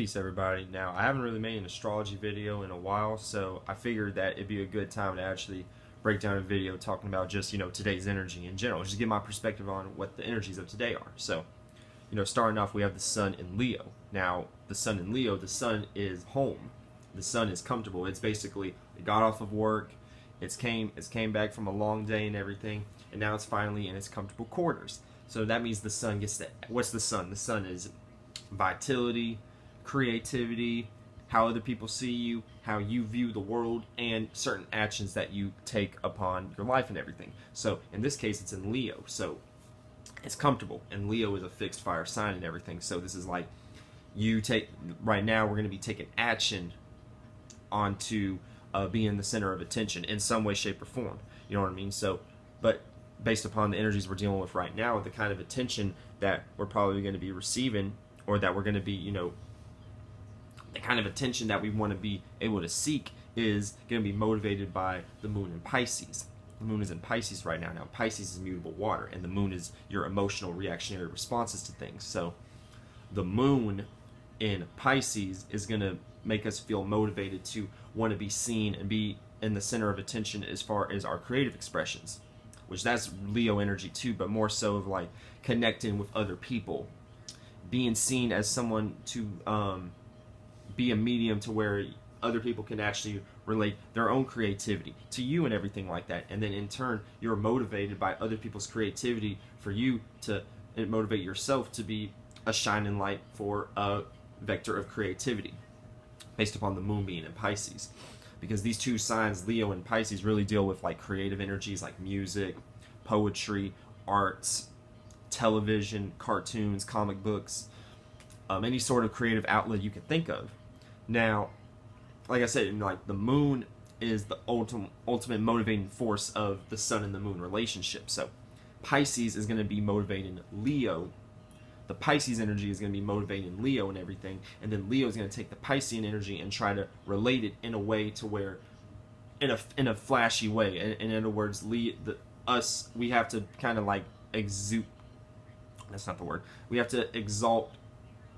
Peace, everybody. Now, I haven't really made an astrology video in a while, so I figured that it'd be a good time to actually break down a video talking about just, today's energy in general. Just give my perspective on what the energies of today are. So, starting off, we have the sun in Leo. Now, the sun in Leo, the sun is home. The sun is comfortable. It's basically, it got off of work, it's came back from a long day and everything, and now it's finally in its comfortable quarters. So that means the sun gets to, what's the sun? The sun is vitality, creativity, how other people see you, how you view the world, and certain actions that you take upon your life and everything. So in this case, it's in Leo, so it's comfortable, and Leo is a fixed fire sign and everything. So this is like, right now we're going to be taking action onto being the center of attention in some way, shape, or form. You know what I mean? So, but based upon the energies we're dealing with right now, the kind of attention that we're probably going to be receiving, or that we're going to be, the kind of attention that we want to be able to seek is going to be motivated by the moon in Pisces. The moon is in Pisces right now. Now, Pisces is mutable water, and the moon is your emotional reactionary responses to things. So the moon in Pisces is going to make us feel motivated to want to be seen and be in the center of attention as far as our creative expressions, which that's Leo energy too, but more so of like connecting with other people, being seen as someone to be a medium to where other people can actually relate their own creativity to you and everything like that. And then in turn, you're motivated by other people's creativity for you to motivate yourself to be a shining light for a vector of creativity based upon the moon being in Pisces. Because these two signs, Leo and Pisces, really deal with like creative energies like music, poetry, arts, television, cartoons, comic books, any sort of creative outlet you can think of. Now, like I said, like the moon is the ultimate motivating force of the sun and the moon relationship. So Pisces is going to be motivating Leo. The Pisces energy is going to be motivating Leo and everything, and then Leo is going to take the Piscean energy and try to relate it in a way to where, in a flashy way. In other words, we have to kind of like exude. That's not the word. We have to exalt.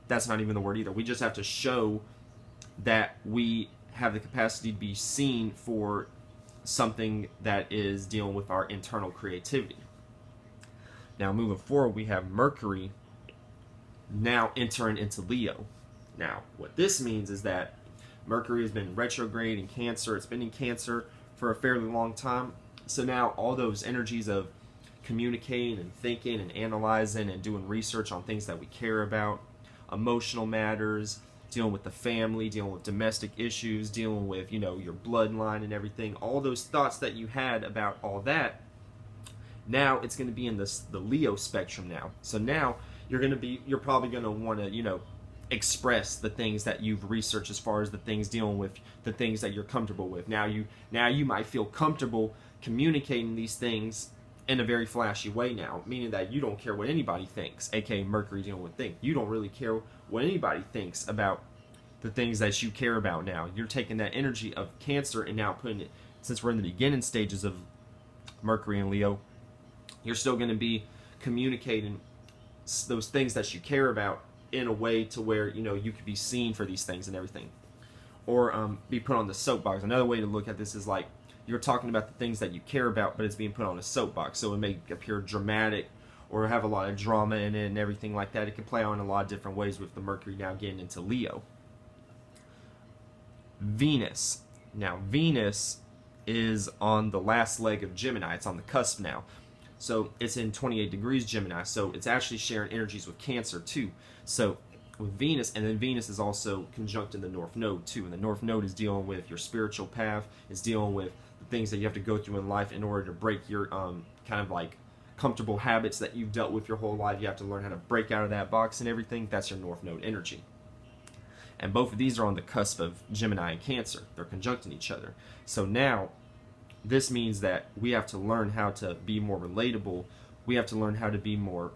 That's not even the word either. We just have to show that we have the capacity to be seen for something that is dealing with our internal creativity. Now, moving forward, we have Mercury now entering into Leo. Now, what this means is that Mercury has been retrograde in Cancer. It's been in Cancer for a fairly long time. So now all those energies of communicating and thinking and analyzing and doing research on things that we care about, emotional matters, dealing with the family, dealing with domestic issues, dealing with, your bloodline and everything, all those thoughts that you had about all that, now it's going to be in the Leo spectrum now. So now you're probably going to want to, express the things that you've researched as far as the things dealing with the things that you're comfortable with. Now you might feel comfortable communicating these things in a very flashy way now, meaning that you don't care what anybody thinks, aka Mercury dealing with things. You don't really care what anybody thinks about the things that you care about now. You're taking that energy of Cancer and now putting it, since we're in the beginning stages of Mercury and Leo, you're still going to be communicating those things that you care about in a way to where, you could be seen for these things and everything. Or be put on the soapbox. Another way to look at this is like, you're talking about the things that you care about, but it's being put on a soapbox, so it may appear dramatic or have a lot of drama in it and everything like that. It can play out in a lot of different ways with the Mercury now getting into Leo. Venus. Now, Venus is on the last leg of Gemini. It's on the cusp now. So it's in 28 degrees Gemini, so it's actually sharing energies with Cancer too. So with Venus, and then Venus is also conjunct in the North Node too, and the North Node is dealing with your spiritual path. It's dealing with the things that you have to go through in life in order to break your kind of like comfortable habits that you've dealt with your whole life. You have to learn how to break out of that box and everything. That's your North Node energy. And both of these are on the cusp of Gemini and Cancer. They're conjuncting each other. So now, this means that we have to learn how to be more relatable. We have to learn how to be more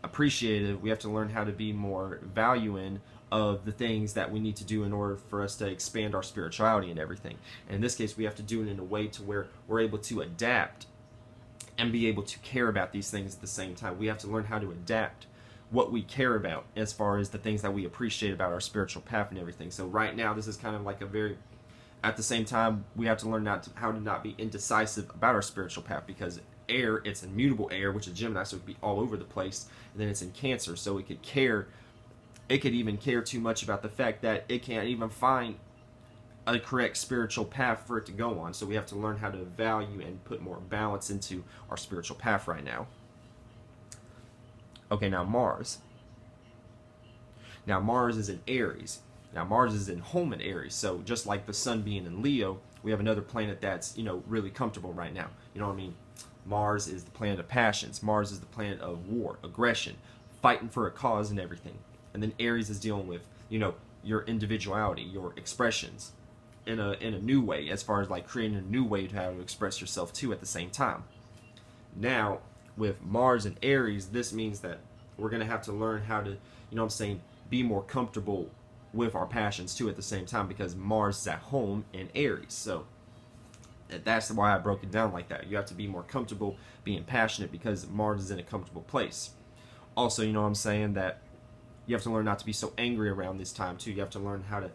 appreciative. We have to learn how to be more valuing of the things that we need to do in order for us to expand our spirituality and everything. And in this case, we have to do it in a way to where we're able to adapt and be able to care about these things at the same time. We have to learn how to adapt what we care about as far as the things that we appreciate about our spiritual path and everything. So right now, this is kind of like a very, at the same time, we have to learn how to not be indecisive about our spiritual path, because air, it's immutable air, which is Gemini, so it could be all over the place. And then it's in Cancer, so it could even care too much about the fact that it can't even find a correct spiritual path for it to go on. So we have to learn how to value and put more balance into our spiritual path right now. Okay, now Mars. Now Mars is in Aries. Now Mars is in home in Aries. So just like the sun being in Leo, we have another planet that's, really comfortable right now. You know what I mean? Mars is the planet of passions. Mars is the planet of war, aggression, fighting for a cause and everything. And then Aries is dealing with, your individuality, your expressions in a new way, as far as like creating a new way to how to express yourself too at the same time. Now, with Mars and Aries, this means that we're going to have to learn how to, be more comfortable with our passions too at the same time, because Mars is at home in Aries. So that's why I broke it down like that. You have to be more comfortable being passionate because Mars is in a comfortable place. Also, that you have to learn not to be so angry around this time too. You have to learn how to,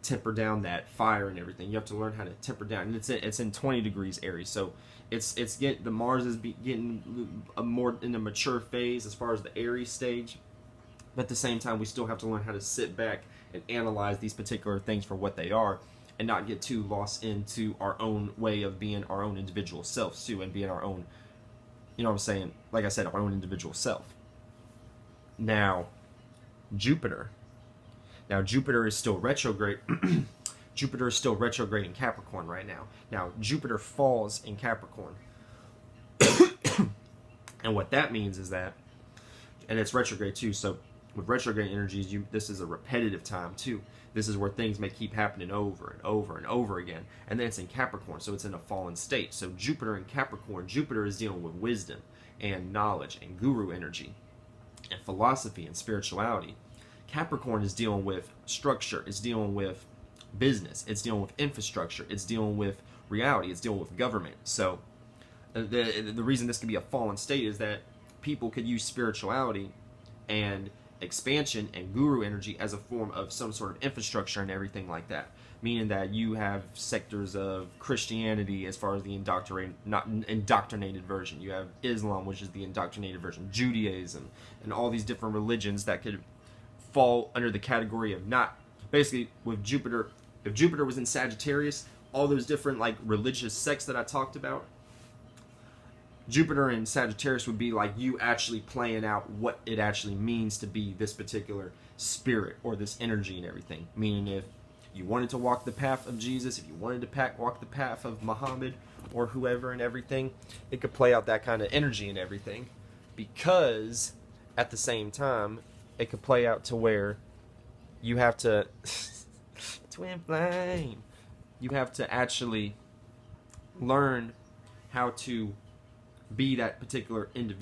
temper down that fire and everything. You have to learn how to temper down. And it's in 20 degrees Aries. So it's getting, the Mars is getting more in a mature phase as far as the Aries stage. But at the same time, we still have to learn how to sit back and analyze these particular things for what they are, and not get too lost into our own way of being our own individual selves too, and being our own, like I said, our own individual self. Now, Jupiter. Now, Jupiter is still retrograde. Jupiter is still retrograde in Capricorn right now. Now, Jupiter falls in Capricorn. And what that means is that, and it's retrograde too, so with retrograde energies, this is a repetitive time too. This is where things may keep happening over and over and over again. And then it's in Capricorn, so it's in a fallen state. So Jupiter in Capricorn, Jupiter is dealing with wisdom and knowledge and guru energy and philosophy and spirituality. Capricorn is dealing with structure, it's dealing with business, it's dealing with infrastructure, it's dealing with reality, it's dealing with government. So the reason this could be a fallen state is that people could use spirituality and expansion and guru energy as a form of some sort of infrastructure and everything like that. Meaning that you have sectors of Christianity as far as the indoctrinated version. You have Islam, which is the indoctrinated version, Judaism, and all these different religions that could fall under the category of not, basically with Jupiter, if Jupiter was in Sagittarius, all those different like religious sects that I talked about, Jupiter in Sagittarius would be like you actually playing out what it actually means to be this particular spirit or this energy and everything. Meaning if you wanted to walk the path of Jesus, if you wanted to walk the path of Muhammad or whoever and everything, it could play out that kind of energy and everything, because at the same time, it could play out to where you have to twin flame. You have to actually learn how to be that particular individual.